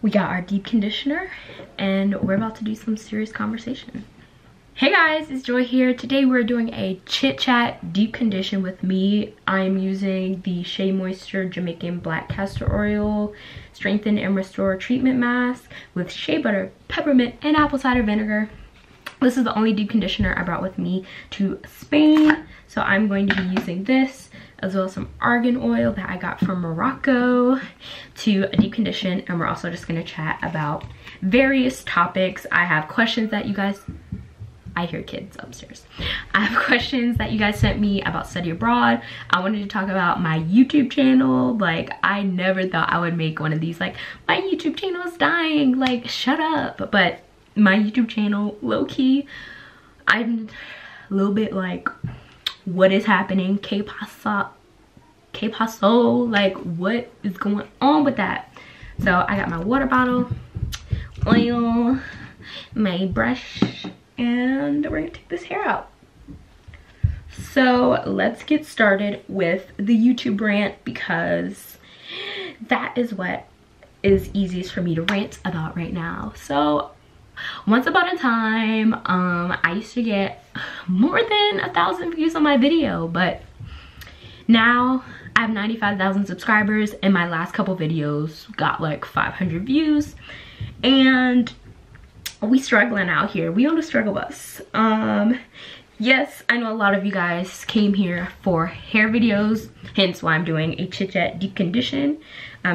We got our deep conditioner and we're about to do some serious conversation. Hey guys, it's Joy here. Today we're doing a chit chat deep condition with me. I'm using the Shea Moisture Jamaican Black Castor Oil Strengthen and Restore Treatment Mask with shea butter, peppermint, and apple cider vinegar. This is the only deep conditioner I brought with me to Spain. So I'm going to be using this as well as some argan oil that I got from Morocco to deep condition. And we're also just gonna chat about various topics. I have questions that you guys, I hear kids upstairs. I have questions that you guys sent me about study abroad. I wanted to talk about my YouTube channel. Like, I never thought I would make one of these, like, my YouTube channel is dying, like, shut up. But my YouTube channel, low-key, I'm a little bit like, what is happening? K-Paso, like, what is going on with that? So I got my water bottle, oil, my brush, and we're gonna take this hair out. So let's get started with the YouTube rant, because that is what is easiest for me to rant about right now. So once upon a time, I used to get more than 1,000 views on my video, but now I have 95,000 subscribers and my last couple videos got like 500 views, and we struggling out here. We on the struggle bus. Yes, I know a lot of you guys came here for hair videos, hence why I'm doing a chit chat deep condition,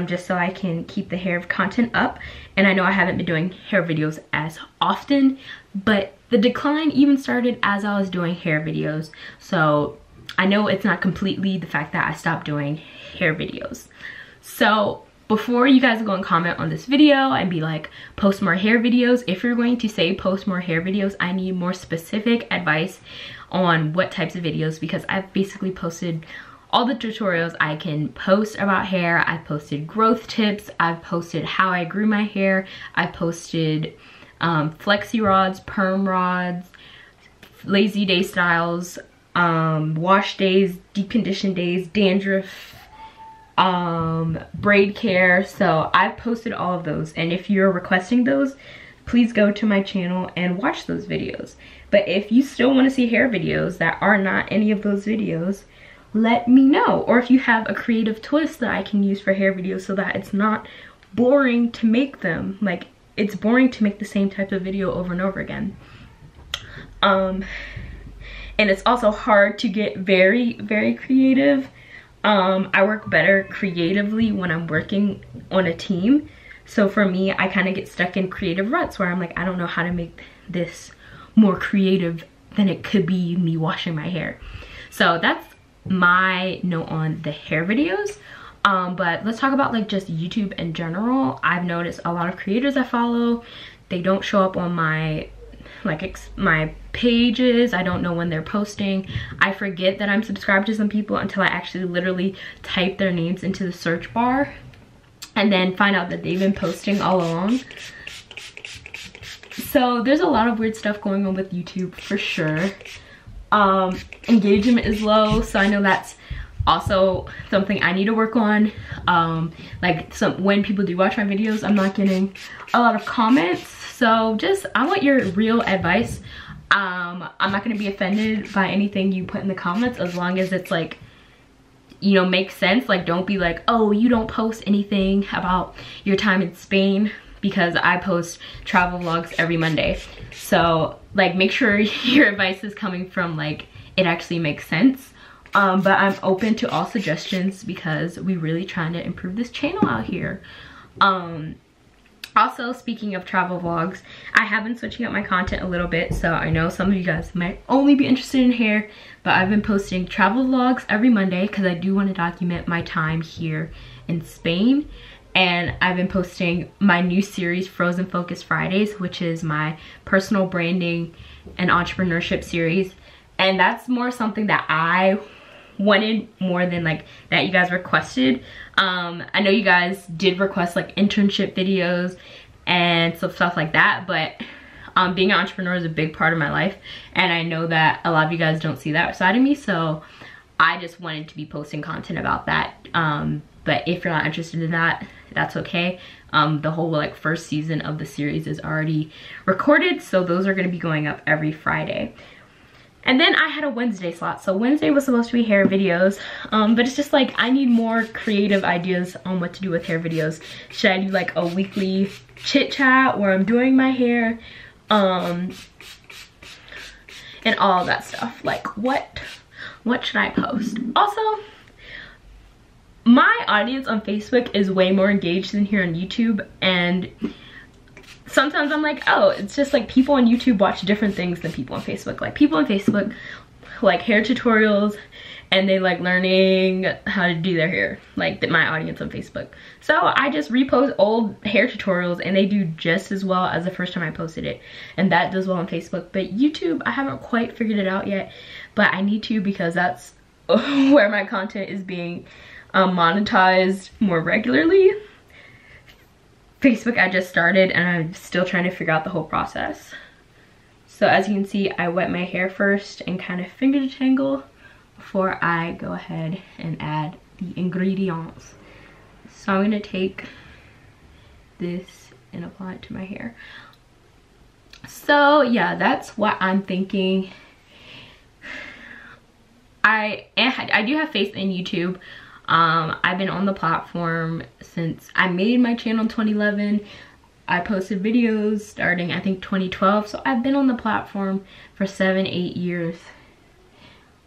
just so I can keep the hair content up. And I know I haven't been doing hair videos as often, but the decline even started as I was doing hair videos. So I know it's not completely the fact that I stopped doing hair videos. So before you guys go and comment on this video and be like, post more hair videos, if you're going to say post more hair videos, I need more specific advice on what types of videos, because I've basically posted all the tutorials I can post about hair. I've posted growth tips, I've posted how I grew my hair, I've posted flexi rods, perm rods, lazy day styles, wash days, deep condition days, dandruff, braid care. So I've posted all of those, and if you're requesting those, please go to my channel and watch those videos. But if you still want to see hair videos that are not any of those videos, let me know. Or if you have a creative twist that I can use for hair videos so that it's not boring to make them. Like, it's boring to make the same type of video over and over again. And it's also hard to get very, very creative. I work better creatively when I'm working on a team. So for me, I kind of get stuck in creative ruts where I'm like, I don't know how to make this more creative than it could be me washing my hair. So that's my note on the hair videos. But let's talk about like just YouTube in general. I've noticed a lot of creators I follow, they don't show up on my my pages. I don't know when they're posting. I forget that I'm subscribed to some people until I actually literally type their names into the search bar and then find out that they've been posting all along. So there's a lot of weird stuff going on with YouTube for sure. Engagement is low, so I know that's also something I need to work on. Like, when people do watch my videos, I'm not getting a lot of comments. So just, I want your real advice. I'm not gonna be offended by anything you put in the comments as long as it's like, you know, makes sense. Like, don't be like, oh, you don't post anything about your time in Spain, because I post travel vlogs every Monday. So like, make sure your advice is coming from like, it actually makes sense. But I'm open to all suggestions because we're really trying to improve this channel out here. Also, speaking of travel vlogs, I have been switching up my content a little bit. So I know some of you guys might only be interested in hair, but I've been posting travel vlogs every Monday because I do want to document my time here in Spain. And I've been posting my new series, Frozen Focus Fridays, which is my personal branding and entrepreneurship series. And that's more something that I wanted more than like that you guys requested. I know you guys did request like internship videos and stuff like that, but being an entrepreneur is a big part of my life, and I know that a lot of you guys don't see that side of me, so I just wanted to be posting content about that. But if you're not interested in that, that's okay. The whole like first season of the series is already recorded, so those are going to be going up every Friday. And then I had a Wednesday slot. So Wednesday was supposed to be hair videos, but it's just like I need more creative ideas on what to do with hair videos. Should I do like a weekly chit chat where I'm doing my hair, and all of that stuff? Like what should I post? Also, my audience on Facebook is way more engaged than here on YouTube, and sometimes I'm like, oh, it's just like people on YouTube watch different things than people on Facebook. Like people on Facebook like hair tutorials, and they like learning how to do their hair, like my audience on Facebook. So I just repost old hair tutorials and they do just as well as the first time I posted it, and that does well on Facebook. But YouTube, I haven't quite figured it out yet, but I need to, because that's where my content is being monetized more regularly. Facebook I just started and I'm still trying to figure out the whole process. So as you can see, I wet my hair first and kind of finger detangle before I go ahead and add the ingredients. So I'm gonna take this and apply it to my hair. So yeah, that's what I'm thinking. I do have faith in YouTube. I've been on the platform since I made my channel in 2011. I posted videos starting I think 2012, so I've been on the platform for 7-8 years.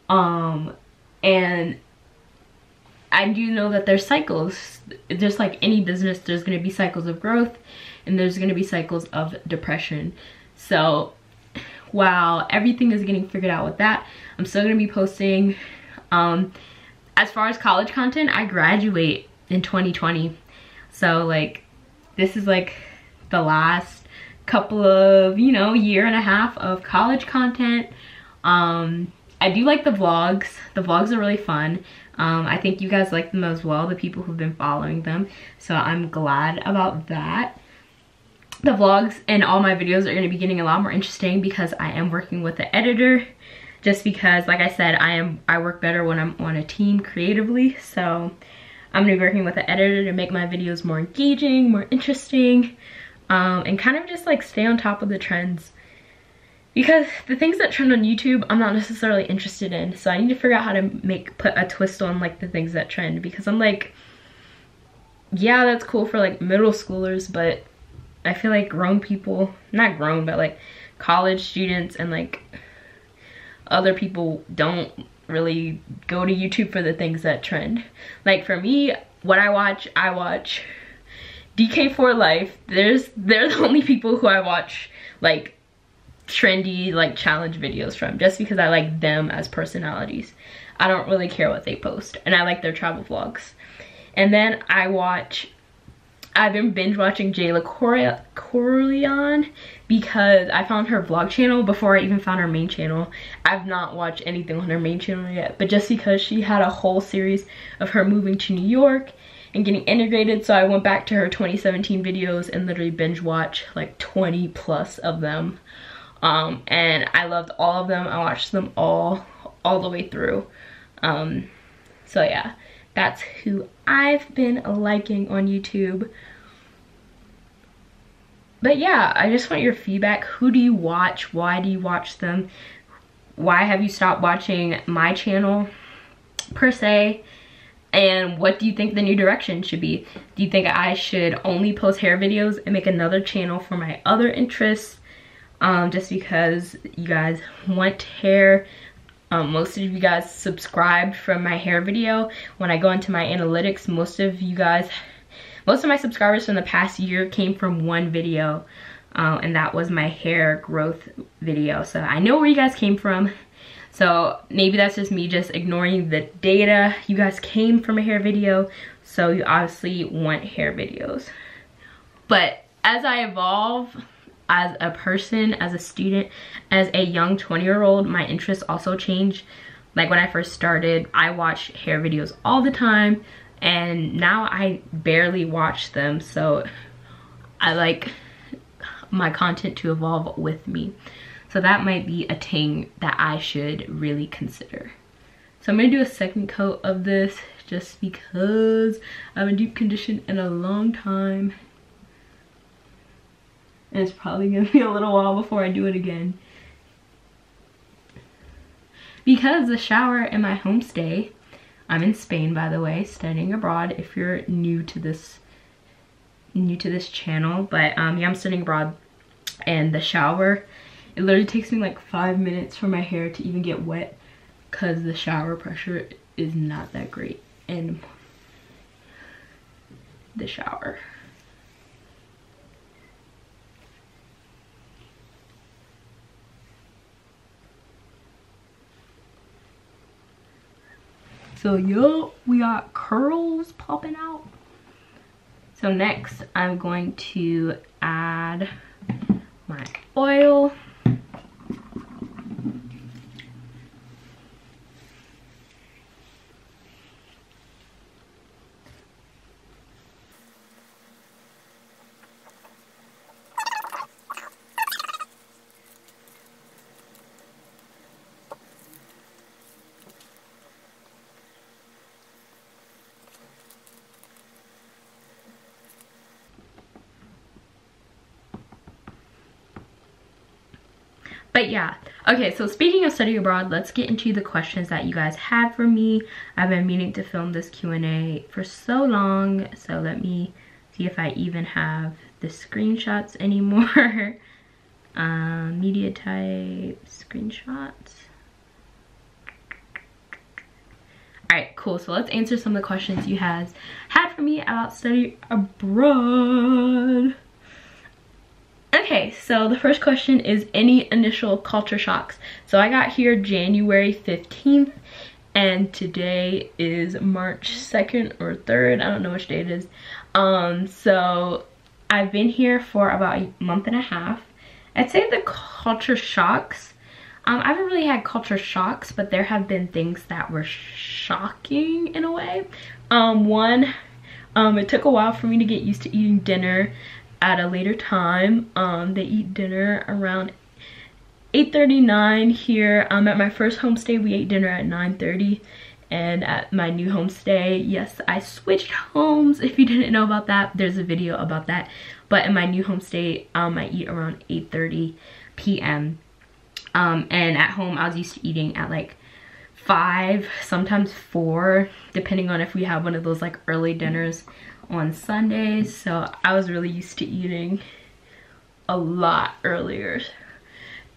And I do know that there's cycles. Just like any business, there's going to be cycles of growth and there's going to be cycles of depression. So while everything is getting figured out with that, I'm still going to be posting. As far as college content, I graduate in 2020. So like, this is like the last couple of, you know, year and a half of college content. I do like the vlogs. The vlogs are really fun. I think you guys like them as well, the people who've been following them. So I'm glad about that. The vlogs and all my videos are gonna be getting a lot more interesting because I am working with an editor. Just because, like I said, I work better when I'm on a team creatively. So I'm gonna be working with an editor to make my videos more engaging, more interesting, and kind of just like stay on top of the trends. Because the things that trend on YouTube, I'm not necessarily interested in. So I need to figure out how to put a twist on like the things that trend. Because I'm like, yeah, that's cool for like middle schoolers, but I feel like grown people, not grown, but like college students and like other people don't really go to YouTube for the things that trend. Like for me, what I watch DK4 Life. They're the only people who I watch like trendy like challenge videos from, just because I like them as personalities. I don't really care what they post, and I like their travel vlogs. And then I've been binge watching Jayla Corleone because I found her vlog channel before I even found her main channel. I've not watched anything on her main channel yet, but just because she had a whole series of her moving to New York and getting integrated, so I went back to her 2017 videos and literally binge watched like 20 plus of them. And I loved all of them. I watched them all the way through. So yeah, that's who I've been liking on YouTube. But yeah, I just want your feedback. Who do you watch? Why do you watch them? Why have you stopped watching my channel per se? And what do you think the new direction should be? Do you think I should only post hair videos and make another channel for my other interests? Just because you guys want hair. Most of you guys subscribed from my hair video. When I go into my analytics, most of my subscribers from the past year came from one video, and that was my hair growth video. So I know where you guys came from. So maybe that's just me just ignoring the data. You guys came from a hair video, so you obviously want hair videos. But as I evolve as a person, as a student, as a young 20-year-old, my interests also change. Like when I first started, I watched hair videos all the time, and now I barely watch them. So I like my content to evolve with me. So that might be a thing that I should really consider. So I'm gonna do a second coat of this just because I haven't deep conditioned in a long time. And it's probably gonna be a little while before I do it again. Because the shower in my homestay, I'm in Spain, by the way, studying abroad, if you're new to this channel. But yeah, I'm studying abroad, and the shower, it literally takes me like 5 minutes for my hair to even get wet because the shower pressure is not that great in the shower. So yo, we got curls popping out. So next I'm going to add my oil. But yeah, okay, so speaking of study abroad, let's get into the questions that you guys had for me. I've been meaning to film this Q&A for so long, so let me see if I even have the screenshots anymore. Media type, screenshots. Alright, cool, so let's answer some of the questions you guys had for me about study abroad. Okay, so the first question is any initial culture shocks. So I got here January 15th and today is March 2nd or 3rd. I don't know which day it is. So I've been here for about a month and a half. I'd say the culture shocks, I haven't really had culture shocks, but there have been things that were shocking in a way. One, it took a while for me to get used to eating dinner at a later time. They eat dinner around 8:39 here. At my first homestay we ate dinner at 9:30, and at my new homestay, yes, I switched homes. If you didn't know about that, there's a video about that. But in my new homestay, I eat around 8:30 p.m. And at home I was used to eating at like 5, sometimes 4, depending on if we have one of those like early dinners on Sundays. So I was really used to eating a lot earlier.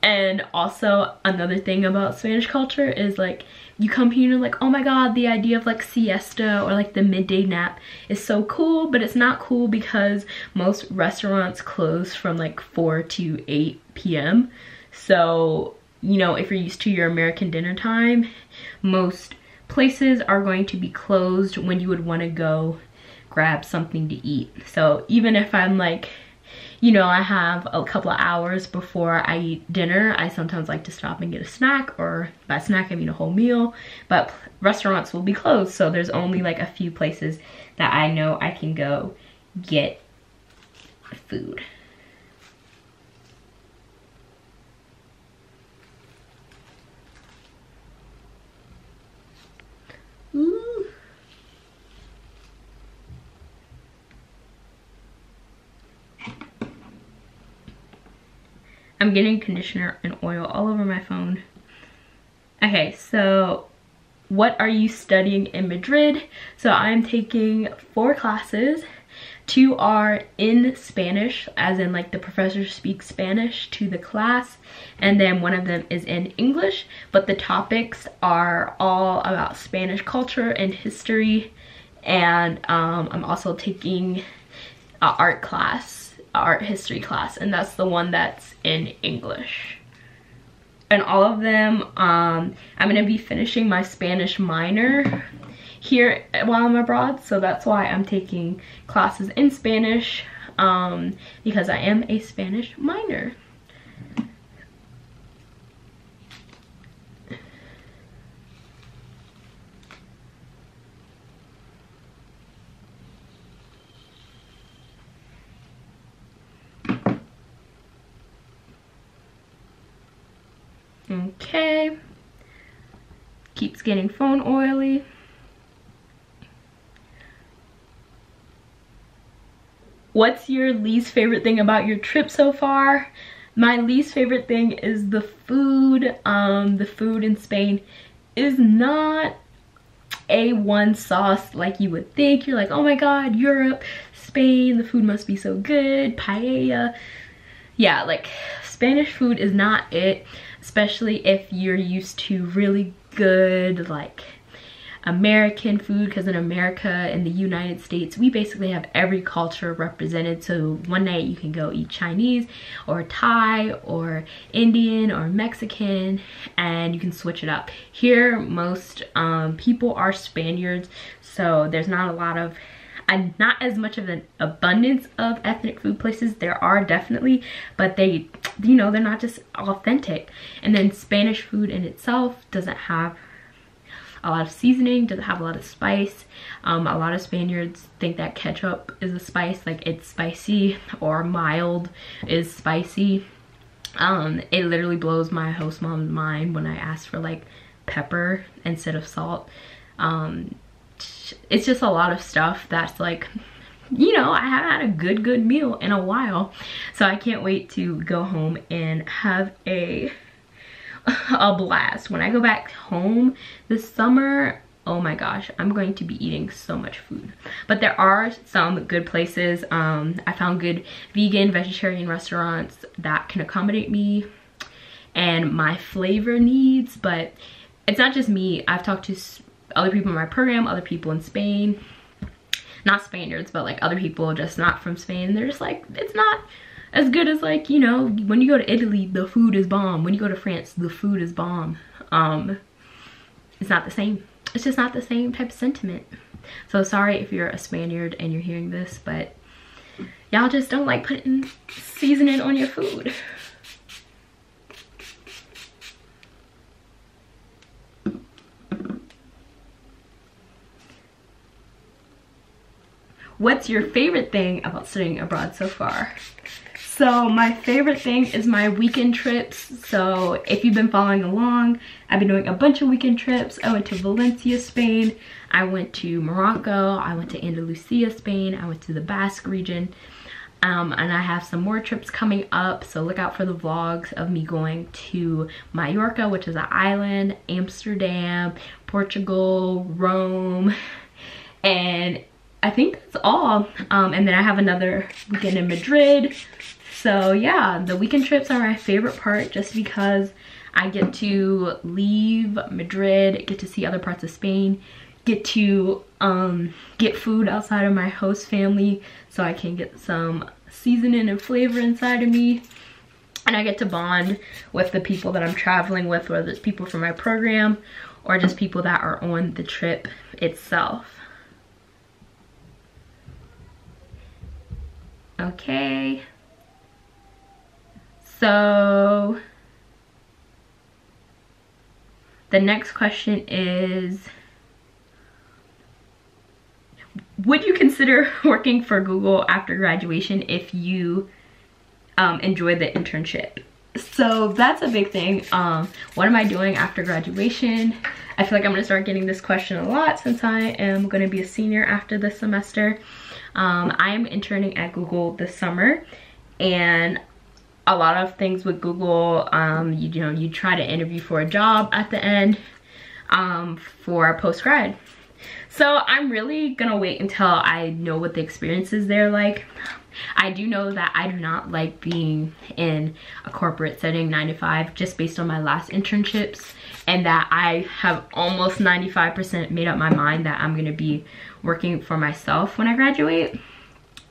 And also another thing about Spanish culture is like you come here and you're like, oh my god, the idea of like siesta or like the midday nap is so cool, but it's not cool because most restaurants close from like 4 to 8 p.m. So, you know, if you're used to your American dinner time, most places are going to be closed when you would want to go grab something to eat. So even if I'm like, you know, I have a couple of hours before I eat dinner, I sometimes like to stop and get a snack, or by snack I mean a whole meal, but restaurants will be closed, so there's only like a few places that I know I can go get food. Ooh. I'm getting conditioner and oil all over my phone. Okay, so what are you studying in Madrid? So I'm taking 4 classes. 2 are in Spanish, as in like the professor speaks Spanish to the class, and then one of them is in English, but the topics are all about Spanish culture and history. And I'm also taking an art history class, and that's the one that's in English. And all of them, I'm gonna be finishing my Spanish minor here while I'm abroad, so that's why I'm taking classes in Spanish, because I am a Spanish minor. Okay, keeps getting phone oily. What's your least favorite thing about your trip so far? My least favorite thing is the food. The food in Spain is not A1 sauce like you would think. You're like, oh my god, Europe, Spain, the food must be so good, paella. Yeah, like Spanish food is not it, especially if you're used to really good like American food, because in America, in the United States, we basically have every culture represented. So one night you can go eat Chinese or Thai or Indian or Mexican, and you can switch it up. Here most people are Spaniards, so there's not a lot of not as much of an abundance of ethnic food places. There are definitely, but they, you know, they're not just authentic. And then Spanish food in itself doesn't have a lot of seasoning, doesn't have a lot of spice. A lot of Spaniards think that ketchup is a spice, like it's spicy, or mild is spicy. It literally blows my host mom's mind when I ask for like pepper instead of salt. It's just a lot of stuff that's like, you know, I haven't had a good meal in a while, so I can't wait to go home and have a blast. When I go back home this summer, oh my gosh, I'm going to be eating so much food. But there are some good places. I found good vegan, vegetarian restaurants that can accommodate me and my flavor needs. But it's not just me. I've talked to other people in my program, other people in Spain, not Spaniards, but like other people just not from Spain. They're just like, it's not as good as, like, you know, when you go to Italy, the food is bomb. When you go to France, the food is bomb. It's not the same. It's just not the same type of sentiment. So sorry if you're a Spaniard and you're hearing this, but y'all just don't like putting seasoning on your food. What's your favorite thing about studying abroad so far? So my favorite thing is my weekend trips. So if you've been following along, I've been doing a bunch of weekend trips. I went to Valencia, Spain. I went to Morocco. I went to Andalusia, Spain. I went to the Basque region. And I have some more trips coming up. So look out for the vlogs of me going to Mallorca, which is an island, Amsterdam, Portugal, Rome, and I think that's all. And then I have another weekend in Madrid. So yeah, the weekend trips are my favorite part, just because I get to leave Madrid, get to see other parts of Spain, get to get food outside of my host family so I can get some seasoning and flavor inside of me. And I get to bond with the people that I'm traveling with, whether it's people from my program or just people that are on the trip itself. Okay. So the next question is, would you consider working for Google after graduation if you enjoy the internship? So that's a big thing. What am I doing after graduation? I feel like I'm gonna start getting this question a lot since I am gonna be a senior after this semester. I am interning at Google this summer, and a lot of things with Google, you know, you try to interview for a job at the end for post-grad. So I'm really gonna wait until I know what the experience is there like. I do know that I do not like being in a corporate setting 9 to 5, just based on my last internships, and that I have almost 95% made up my mind that I'm gonna be working for myself when I graduate.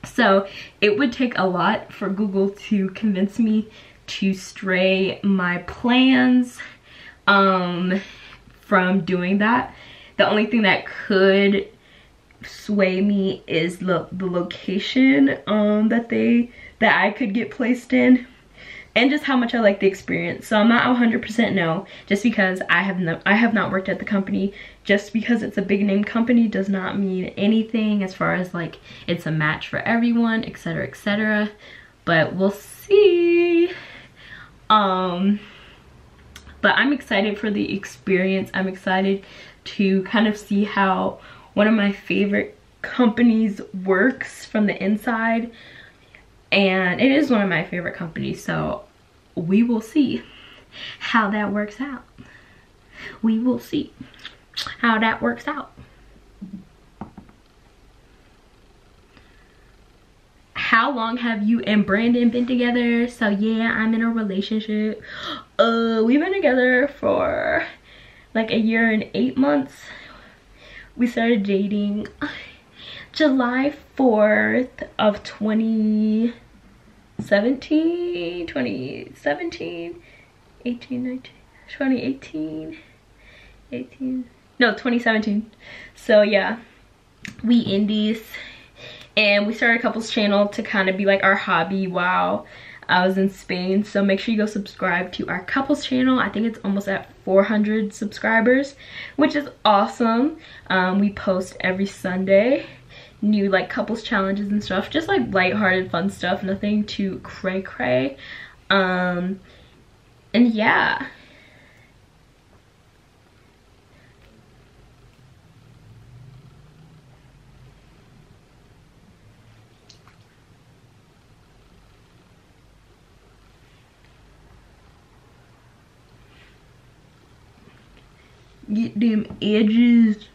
So it would take a lot for Google to convince me to stray my plans from doing that. The only thing that could sway me is the location that I could get placed in, and just how much I like the experience. So I'm not 100% no, just because I have not worked at the company. Just because it's a big name company does not mean anything as far as like it's a match for everyone, etc, etc. But we'll see. But I'm excited for the experience. I'm excited to kind of see how one of my favorite companies works from the inside. and it is one of my favorite companies, so we will see how that works out. We will see how that works out. How long have you and Brandon been together? So yeah, I'm in a relationship. We've been together for like 1 year and 8 months. We started dating July 4th of 2017, 18, 19, 2018, 18, no, 2017. So yeah, we indies, and we started a couples channel to kind of be like our hobby while I was in Spain. So make sure you go subscribe to our couples channel. I think it's almost at 400 subscribers, which is awesome. We post every Sunday new like couples challenges and stuff, just like lighthearted fun stuff, nothing too cray cray. And yeah, get them edges.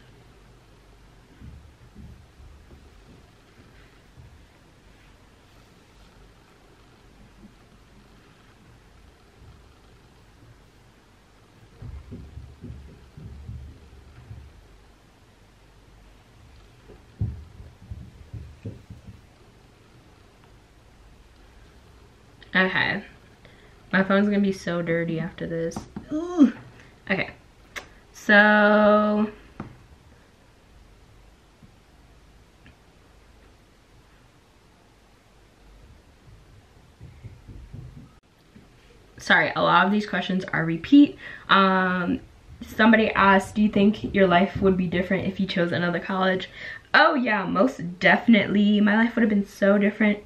Okay, my phone's gonna be so dirty after this. Ooh. Okay, so sorry, a lot of these questions are repeat. Somebody asked, do you think your life would be different if you chose another college? Oh yeah, most definitely. My life would have been so different,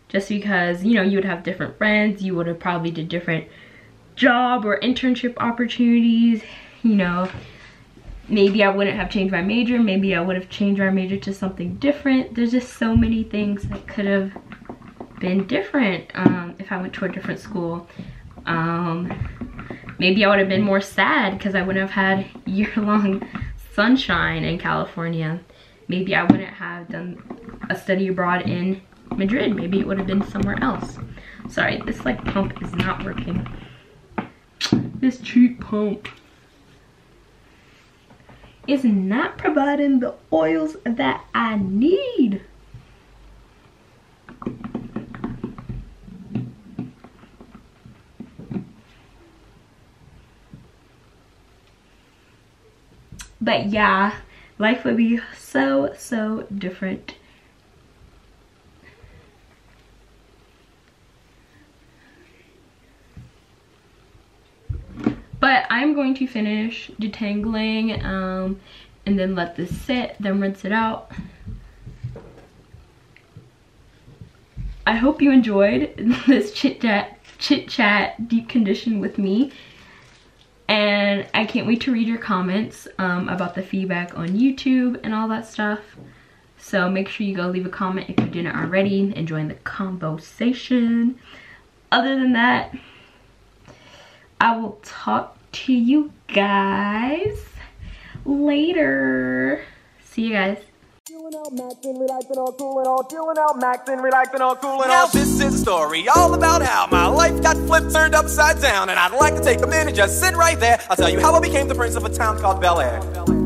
just because, you know, you would have different friends, you would have probably did different job or internship opportunities, you know. Maybe I wouldn't have changed my major, maybe I would have changed my major to something different. There's just so many things that could have been different if I went to a different school. Maybe I would have been more sad because I wouldn't have had year-long sunshine in California. Maybe I wouldn't have done a study abroad in Madrid. Maybe it would have been somewhere else. Sorry, this like pump is not working. This cheap pump is not providing the oils that I need. But yeah, life would be so different. But I'm going to finish detangling and then let this sit, then rinse it out. I hope you enjoyed this chit chat deep condition with me. And I can't wait to read your comments about the feedback on YouTube and all that stuff. So make sure you go leave a comment if you didn't already and join the conversation. Other than that, I will talk to you guys later. See you guys. Chillin' out, maxin', relaxin', all cool and all. Chillin' out, maxin', relaxin', all cool and all. Now this is a story all about how my life got flipped, turned upside down, and I'd like to take a minute, just sit right there. I'll tell you how I became the prince of a town called Bel Air.